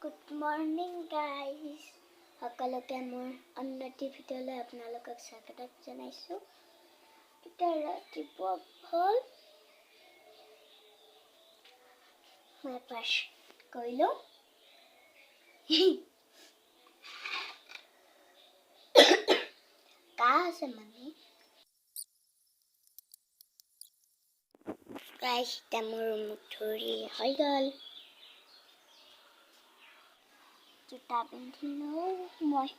Good morning, guys. সকলোকে মোৰ অন্যটি ভিডিঅ'লৈ আপোনালোকক স্বাগত জনাইছোঁ। এতিয়া ৰাতিপুৱা হ'ল মই ব্ৰাছ কৰিলোঁ। কাহ আছে মানে গাইছ, এতিয়া মোৰ মুখ ধৰি হৈ গ'ল। জোতা পিন্ধিলোঁ মই।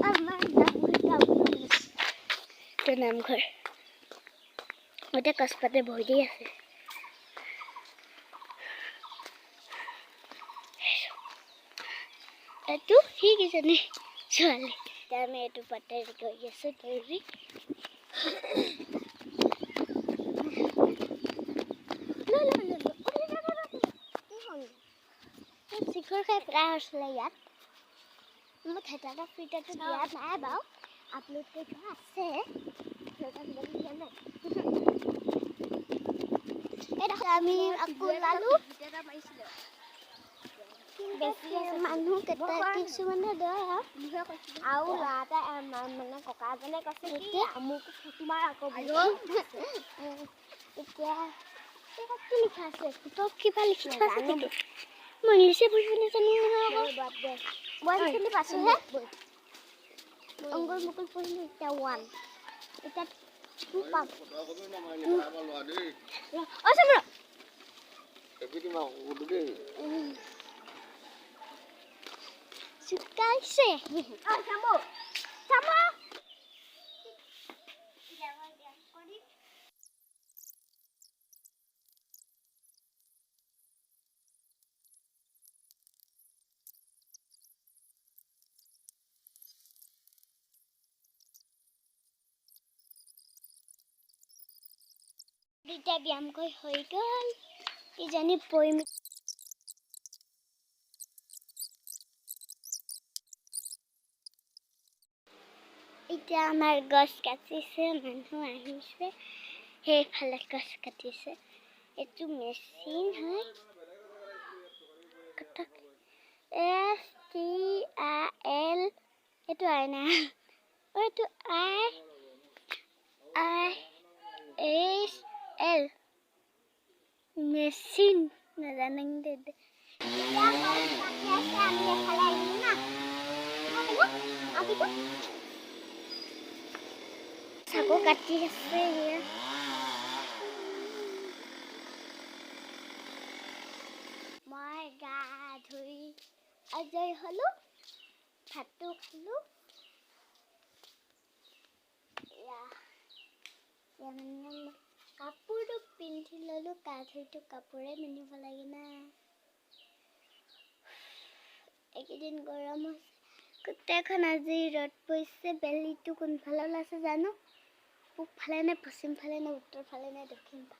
আমাৰ নামঘৰ এতিয়া কচপাতে বহি দি আছে। এইটো সি কিজনী ছোৱালী। এতিয়া আমি এইটো পাতে গৈ আছোঁ দৌৰি। শিখৰ খাই প্ৰায় হৈছিলে ইয়াত। মই থেটাটা ফিটাটো দিয়া নাই বাৰু, আপলোড কৰি থোৱা আছে। আমি আকৌ ওলালোঁ। বেছি মানুহ কিছুমানে দৌৰে আৰু ল'ৰা এটা মানে ককা এজনে কৈছে কি মোক ফটো মাৰ আকৌ এতিয়া কি লিখা আছে ফটোত কিবা লিখি থোৱা আছে কিন্তু মই ইংলিছে পঢ়িব নাজানো নহয়। মই চিনি পাইছোঁহে। অংকুৰ মুকুল পঢ়িলোঁ, এতিয়া 1 এতিয়া 2 পাম। চুকাইছে দুটা ব্যায়াম কৰি হৈ গ'ল। ইজনী পৰিম এতিয়া আমাৰ গছ কাটিছে, মানুহ আহিছে, সেইফালে গছ কাটিছে। এইটো মেচিন হয়। STIL এইটো আইনা, এইটো IHL মেচিন নাজানো দে। চাকু কাটি আছে। মই গা ধুই আজৰি হ'লোঁ, ভাতটো খালোঁ। কাপোৰটো পিন্ধি ল'লোঁ, গা ধুইতো কাপোৰে পিন্ধিব লাগে না। এইকেইদিন গৰম হৈছে গোটেইখন, আজি ৰ'দ পৰিছে। বেলিটো কোনফালে ওলাইছে জানো, পূব ফালে নে পশ্চিম ফালে নে উত্তৰ ফালে নে দক্ষিণ ফালে।